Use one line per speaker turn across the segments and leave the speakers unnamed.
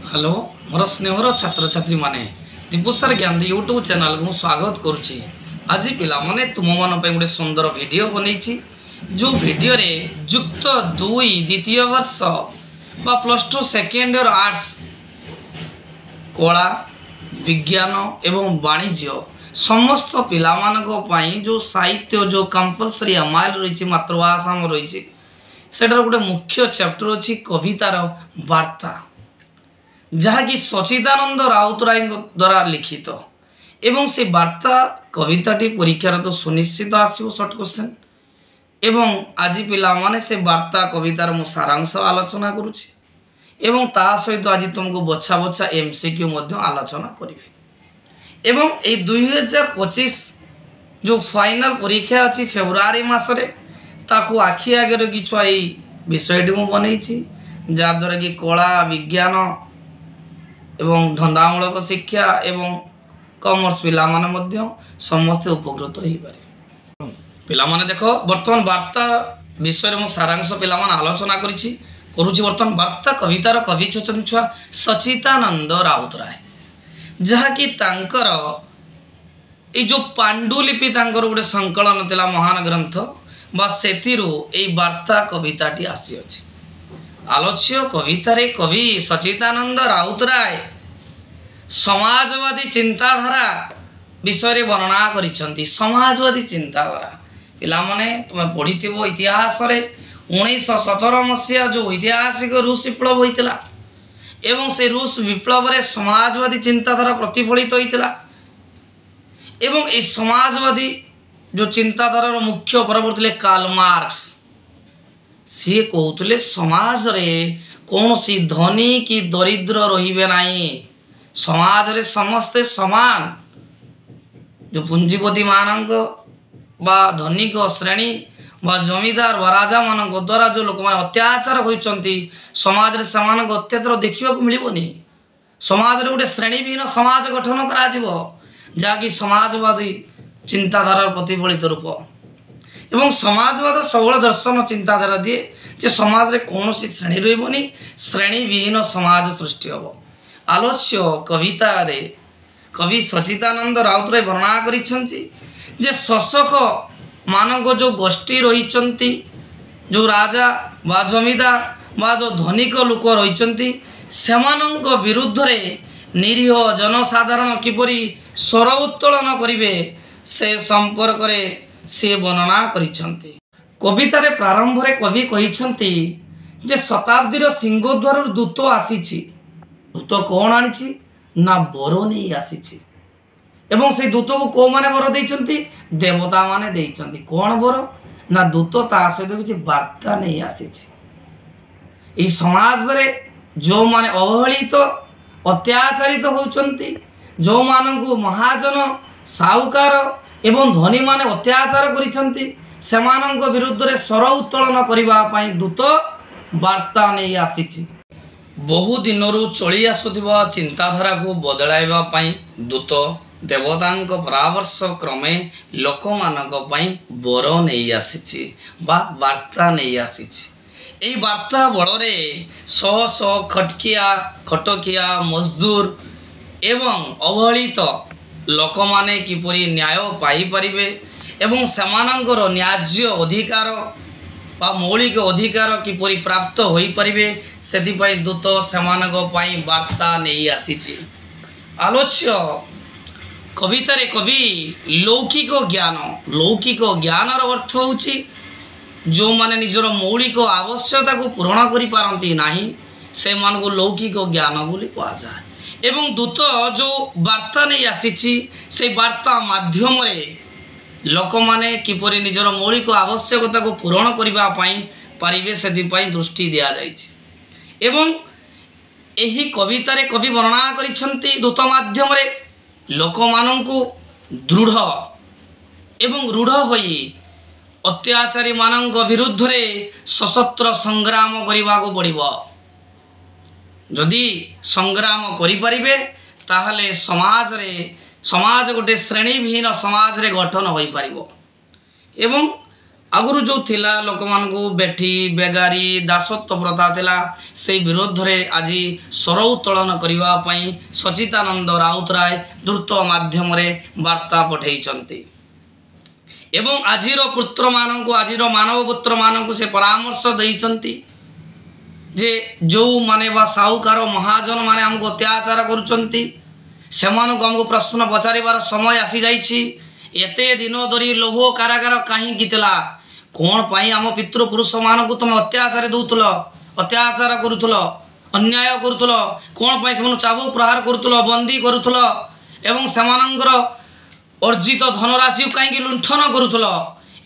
Hello मोर स्नेहर छात्र छात्री माने दीपुसार ज्ञान यूट्यूब चैनल को स्वागत करुच्ची। आज पिला माने तुम मन गोटे सुंदर वीडियो बनई जो वीडियो रे युक्त 2 द्वितीय वर्ष बा +2 सेकेंड ईयर आर्ट्स कला विज्ञान एवं वाणिज्य समस्त पिला मानक पई जो साहित्य जो कंपलसरी एमआईएल रही मातृभाषा रही सेटार गोटे मुख्य चैप्टर अच्छी कवितार वार्ता जहाँकि सचिदानंद राउतराय द्वारा लिखित एवं से वार्ता कविताटी परीक्षार तो सुनिश्चित आसो सर्ट क्वेश्चन एवं आज पिला माने से वार्ता कवितार मु सारांश आलोचना करुछि एवं ता सहित आज तुमको बछा बछा एमसीक्यू मध्य आलोचना करिवे एवं ए 2025 जो फाइनल परीक्षा अच्छी फेब्रुआरी मासरे ताकू आखि आगे रखी विषयटी मु बनई जहाँद्वारा कि कला विज्ञान एवं धंदामूलक शिक्षा एवं कॉमर्स पिला माने मध्य समस्त उपकृत हो पारे। पिला माने देखो वर्तमान वार्ता विषय में सारांश पिला माने आलोचना करुछि वर्तमान वार्ता कवितार कवि छन छुआ सचिदानंद राउतराय जहाँकि तांकर ए जो पांडुलिपि तांकर गोटे संकलन थिला महान ग्रंथ बा सेतिरु ए वार्ता कविताटी आसी अछि। आलोच्य कवितारे कवि सचिदानंद राउतराय समाजवादी चिंताधारा विषय वर्णना करिसंती। समाजवादी चिंताधारा पिला माने तुम पढ़िथिबो इतिहास रे 1917 मसीहा जो ऐतिहासिक रूस विप्लव होइतिला एवं से रूस विप्लव रे समाजवादी चिंताधारा प्रतिफलित होइतिला एवं ए समाजवादी जो चिंताधारा मुख्य परवर्ती कार्ल मार्क्स सी कहते समाज रे कौन सी धनी कि दरिद्र रहिबे नाही समाज रे समस्ते समान जो पूंजीपति मानक बा धनिक श्रेणी बा जमीदार बा राजा मानक द्वारा जो लोक माने अत्याचार होइचंती समाज रे समान अत्याचार देखिबा को मिलिबोनी। समाज रे गोटे श्रेणीविहीन समाज गठन करा जिवो जाकि समाजवादी चिंताधारा प्रतिफलित रूप एवं समाजवाद सबल दर्शन चिंताधारा दिए जे समाज रे कौन सी श्रेणी रही श्रेणी विहीन समाज सृष्टि हम। आलोच्य कविता रे कवि सचिदानंद राउतराय वर्णना करिसंती जे शासक मानक जो गोष्ठी रही जो राजा बा जमीदार बा जो धनिक लोक रही सेमानंक विरुद्ध रे निरीह जनसाधारण किपरि स्वर उत्तोलन करिवे से संपर्क रे से वर्णना करिसंती। कवितारे प्रारंभ रे कवि कहिसंती जे शताब्दीर सिंहद्वार दूत आसीछि। दूत कौन आनिछि ना बर नहीं आसीछि एवं से दूत को को माने बर देइचंती देवता माने देइचंती। कौन बर ना दूत ता सहित किछि वार्ता नहीं आसीछि। ई समाज रे जो माने अवहेलित अत्याचारित होउचंती जो मानकु महाजन साहुकार एवं धनी माने अत्याचार करिसंती सेमानंक विरुद्ध रे स्वर उत्तोलन करिबा पई दूत वार्ता नहीं आसीछि। बहु दिनरु चली आसुथिबा चिंताधारा को बदलाइबा पई दूत देवतांक परामर्श क्रमे लोकमानक पई बर नहीं आसीछि बा वार्ता नहीं आसीछि। एई वार्ता बଳରେ सौ सौ खटकिया मजदूर एवं अवहेलित लोक माने किपरि न्याय पाई परिबे एवं सेमानंकर न्याज्य अधिकार बा मौलिक अधिकार किपरि प्राप्त होई परिबे सेति पई दूत सेमानक पई वार्ता नहीं आसीछि। आलोच्य कवितारे कवि लौकिक ज्ञानर अर्थ होउछि जो माने निजर मौलिक आवश्यकता को पूर्ण करि पारंती नाही से मान को लौकिक ज्ञान बोली कहा जाए एवं दूत जो वार्ता नहीं आसीछि से वार्ता माध्यम रे लोक माने किपरि निजर मौलिक आवश्यकता को पूर्ण करिबा पई पारिबे सेति पई दृष्टि दिया जाइछि एवं एही कवितारे कवि वर्णना करिसंती दूत माध्यम रे लोक माननकु दृढ़ एवं रूढ़ होई अत्याचारी मानक विरुद्ध रे सशस्त्र संग्राम करिबा को पड़िबो। जदि संग्राम करि परिबे ताहले समाज गोटे श्रेणीविहीन समाज रे गठन होई परिबो एवं आगुरी जो थिला लोक मानकु बेठी बेगारी दासत्व प्रथा थिला से विरोध रे आज स्वर उत्तोलन करबा पई सचितानंद राउतराय द्रुत माध्यम रे वार्ता पठेइचंती एवं आजिर पुत्र मानकु आजिर मानव पुत्र मानकु से परामर्श देइचंती जे जो माने बा साहुकार महाजन माने हमको अत्याचार करुचंती सेमानकु हमको प्रश्न पचारिबार समय आसी जाइछि एते दिन धरी लोभ कारागार कहीं गितला कौन पाई आम पितृपुरुष मानक तुम अत्याचार दौल अत्याचार करुल अन्याय करुल कौन पाई से चाबुक प्रहार करुल बंदी करुल एवं सेमानंकर अर्जित धनराशि कहीं लुंठन करुल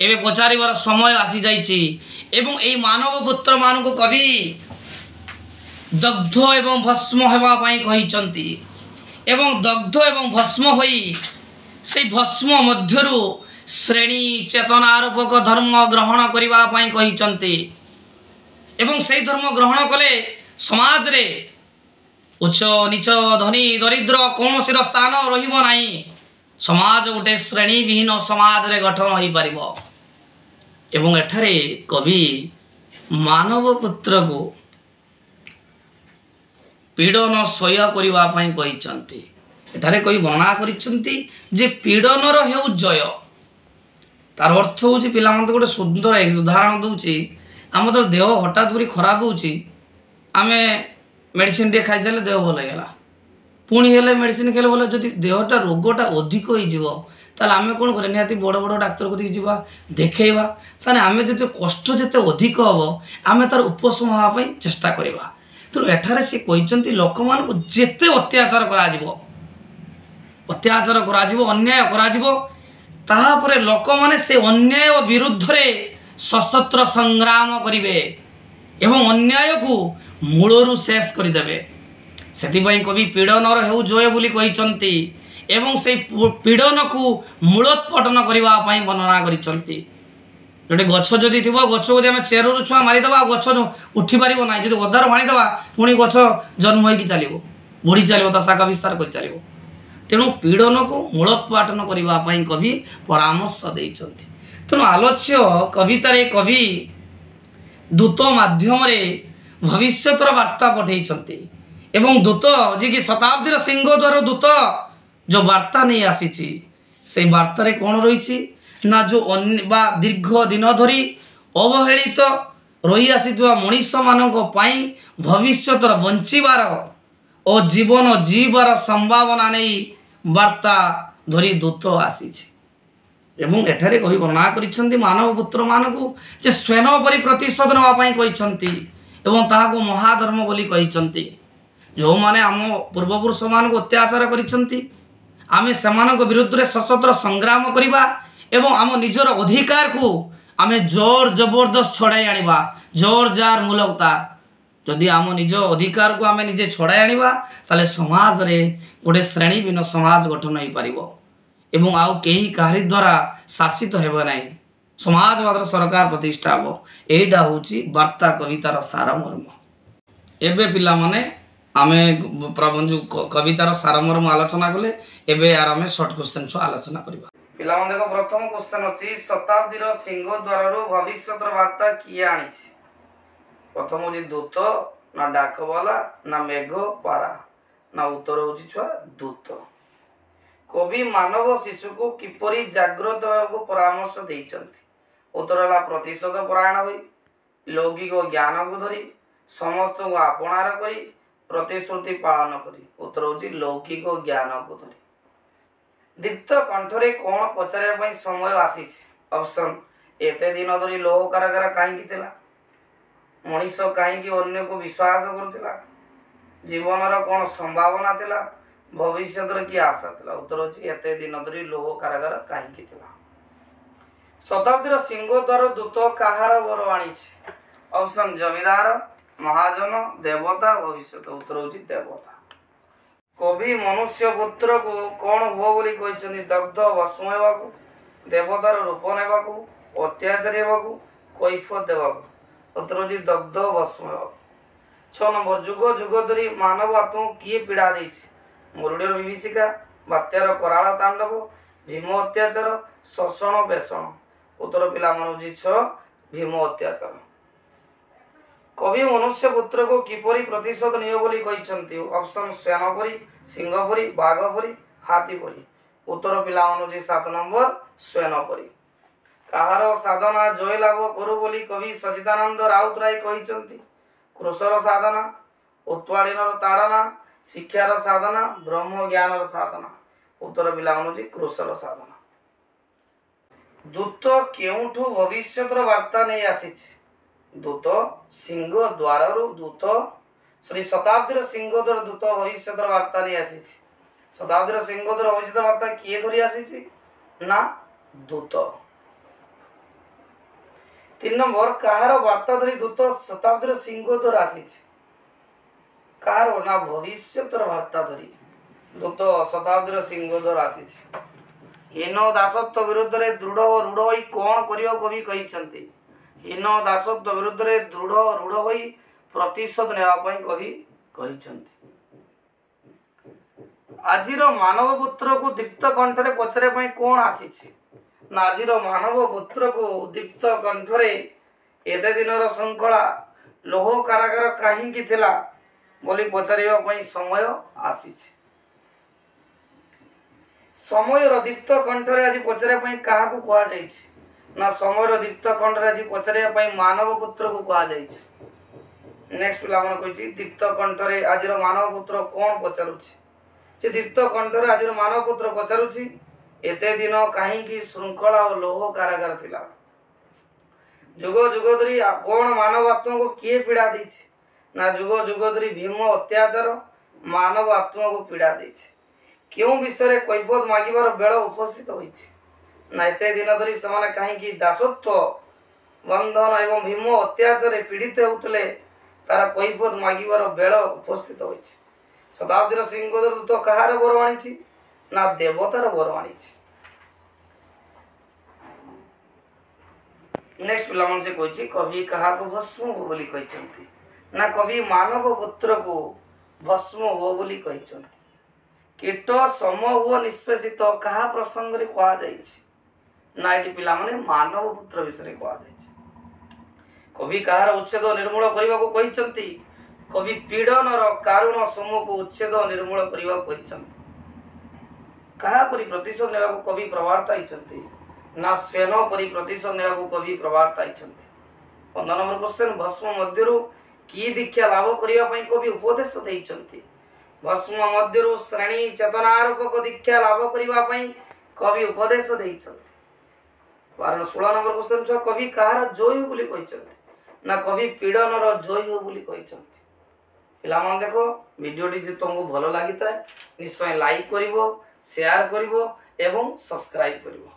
एवं पचारिबार समय आसी जाइछि एवं एई मानव पुत्र मानक कवि दग्ध एवं भस्म हेबा पाई कहिचंती एवं दग्ध एवं भस्म होई से भस्म मध्यरु श्रेणी चेतनारूपक धर्म ग्रहण करबा पाई कहिचंती एवं से धर्म ग्रहण कले समाज रे उच्च नीच धनी दरिद्र कौनसी स्थान रहिबो नाही समाज गोटे श्रेणी विहीन समाज रे गठन होई परिबो एवं एठारे कवि मानव पुत्र को पीड़न सह्य करबा पाई कहिचंती एठारे कवि वर्णना करिसंती जे पीड़नर हेउ जय तार अर्थ हूँ पिला गोटे सुंदर उदाहरण दूची आम तो देह हठात पूरी खराब होची आमे मेडिसिन टे खाईदेले देह भल होगा पुणी हेले मेडिसिन खेले भल जदि देहटा रोगटा अधिक हो आमे कौन कर निहाती बड़ बड़ डाक्तर को जावा देखा ताने आमे जो कष्ट जिते अधिक हम आमे तार उपशम होगापी चेष्टा करवा तेणु एठारे से कहते लोक मान जेते अत्याचार करा अन्याय करा ताहापरे लोक माने से अन्याय विरुद्ध रे सशस्त्र संग्राम करिवे एवं अन्याय को मूलरू शेष करदेवे से कवि पीड़नर हेउ जय बोली कहिचंती एवं से पीड़न को मूलोत्पाटन करबा पई वर्णना करिसंती जोटे गछ जदि थिबो गछ को आम चेरु छुआ मारिदेबा गछ उठी पारिबो ना जदि गदार भाणीदेबा पुणी गछ जन्म होइकी चलिबो बढ़ी चलिबो ता शाखा विस्तार कर चलिबो तेणु पीड़न को मूलोत्पाटन करने कवि परामर्श देइचंती तेणु आलोच्य कवितार कवि दूत माध्यम भविष्यतर वार्ता पठेइचंती एवं दूत जी कि शताब्दीर सिंहद्वार दूत जो वार्ता नहीं आसी से वार्ता कौन रही ना जो दीर्घ दिन धरी अवहेलित रही आसी मनीष मानक भविष्यतर बंचिबार और जीवन जीवार संभावना नहीं वार्ता धरी दूत आसी एवं एठारे कवि वर्णना करिसंती मानव पुत्र मानकु जे स्वयं परि प्रतिशोध नवाई कहिसंती एवं ताहाको महाधर्म बोली कहिसंती जो माने आम पूर्वपुरुष मानक अत्याचार करिसंती आमे सेमानक विरुद्ध रे सशस्त्र संग्राम करिबा एवं आम निजर अधिकार को आमे जोर जबरदस्त छड़ाई आनिबा जोर जार मूलकता जदि आम निज अधिकार को आमे निजे छड़ाई आनिबा ताले समाज रे गोटे श्रेणी भिन्न समाज गठन हो पारिबो एवं आउ केही काहारी द्वारा शासित हेबो नाही समाजवाद सरकार प्रतिष्ठा हो एटा होची वार्ता कवितार सारमर्म एबे पिला माने आमे प्रबंधु कवितार सारमर्म आलोचना कले एबे यार आमे शॉर्ट क्वेश्चन छो आलोचना करबा पिला माने देखो प्रथम क्वेश्चन अछि शताब्दीर सिंहद्वार भविष्यतर वार्ता किए आनिछि प्रथम होची दूत ना डाकवाला ना मेघ पारा ना उत्तर होची छुआ दूत कवि मानव शिशु को किपरि जागृत होगा परामर्श देइचंती उत्तर है प्रतिशोध परायण होई लौकिक ज्ञान को धरी समस्त को आपणार करी प्रतिश्रुति पालन करी उत्तर होची लौकिक ज्ञान को धरी दीप्त कंठरे कौन पचारे समय आसी ऑप्शन एते दिन धरी लोह कारागार कहीं मनीष कहीं अन्य को विश्वास करुला जीवनर कौन संभावना थिला भविष्य की आशा थिला उत्तर होची एते दिन धरी लोह कारागार कहीं शताब्दीर सिंहद्वार दूत कहार वर आनी ऑप्शन जमीदार महाजन देवता भविष्य उत्तर होची देवता कवि मनुष्य पुत्र को कौन हुआ बोली कहते दग्ध भस्म हेबाकू देवतार रूप नेबाकू अत्याचार हेबाकू कैफियत देबाकू उत्तर होची दग्ध भस्म हेबाकू 6 नंबर जुग जुग धरी मानव आत्मा किए पीड़ा देछि मुरुडेर विभीषिका बात्यार कराल तांडव भीम अत्याचार शोषण बेषण उत्तर पिला मन होची 6 भीम अत्याचार। कवि मनुष्य पुत्र को किपरि प्रतिशोध नियो बोली कहिसंती? ऑप्शन सेनापरी, सिंहपरी, बाघपरी, हाथीपरी। उत्तर पिला मन होची 7 नंबर सेनापरी। कहार साधना जय लाभ करू बोली कवि सचिदानंद राउतराय कहिसंती? कृषर साधना, उत्पादनर ताड़ना, शिक्षार साधना, ब्रह्म ज्ञानर साधना। उत्तर पिला मन होची कृषर साधना। दूत केउठु भविष्यतर वार्ता नहीं आसीछि? दूत सिंह द्वार दूत शताब्दी सिंह द्वार दूत भविष्यतर वार्ता नहीं आसीछि। शताब्दी सिंह द्वार भविष्यतर वार्ता किए धरी आसीछि ना दूत। 3 नंबर कहार वार्ता धरी दूत शताब्दी सिंह द्वार आसीछि? कहार ना भविष्यतर वार्ता धरी दूत शताब्दी सिंह द्वार आसीछि। हीन दासत्व विरुद्ध रे दृढ़ रूढ़ होई कौन करियो कवि कहिसंती? हीन दासत्व विरुद्ध रे दृढ़ रूढ़ होई प्रतिशोध नेवा पई कवि कहिसंती। आजिर मानव पुत्र को दीप्त कंठरे पचरे पई कौन आसीछि? ना आजिर मानव पुत्र को दीप्त कंठरे एते दिनर श्रृंखला लोह कारागार काहीं की थिला बोली पचारिबा पई समय आसीछि। समय दीप्त कंठरे आज पचरिया क्या कह ना समय दीप्त कंठरे आज पचरिया मानव पुत्र को कह। नेक्स्ट पिला मन कही दीप्त कंठरे आज मानव पुत्र कौन पचारुछि? दीप्त कंठरे आज मानव पुत्र पचारुछि एते दिन कहीं श्रृंखला और लोह कारागार थिला। जुग जुग धरी कौन मानव आत्मा को किए पीड़ा देछि? ना जुग जुग धरी भीम अत्याचार मानव आत्मा को पीड़ा देछि। क्यों विषय कैफत मागिबार बेल उपस्थित होइछि? ना एते दिन धरी समाने कहीं दासत्व बंधन एवं भीम अत्याचार पीड़ित होउतले तारा कैफत मागिबार बेल उपस्थित होइछि। शताब्दी सिंह दूत कहार बर आनिछि? ना देवतार बर आनिछि। नेक्स्ट पिला मन से कहिछि कवि कहा को भस्म हो बोली कहिसंती? ना कवि मानव पुत्र को भस्म हो बोली कहिसंती। कीट सम हुआ निष्पेषित कहा प्रसंग रे कहा जाइछि? ना एटी पिला माने मानव पुत्र विषय कहा जाइछि। कवि कहार उच्छेद निर्मूल करबा को कहिसंती? कवि पीड़नर कारण समूह को उच्छेद निर्मूल करबा को कहिसंती। कहा परि प्रतिशोध नेबा को कवि प्रवार्ता आइछंती? ना स्वेन परि प्रतिशोध नेबा को कवि प्रवार्ता आइछंती। 15 नंबर क्वेश्चन भस्म मध्यरु की दीक्षा लाभ करबा पई कवि उपदेश देइछंती? भस्म मध्यरु श्रेणी चेतनारूपक दीक्षा लाभ करबा पई कवि उपदेश देइछंती। 16 नंबर क्वेश्चन छ कवि कहार जय बोली कहिसंती? ना कवि पीड़नर जय हो बोली कहिसंती। पिला मन देखो वीडियोटी जे तुमको भलो लागिता निश्चय लाइक करिवो, शेयर करिवो एवं सब्सक्राइब करिवो।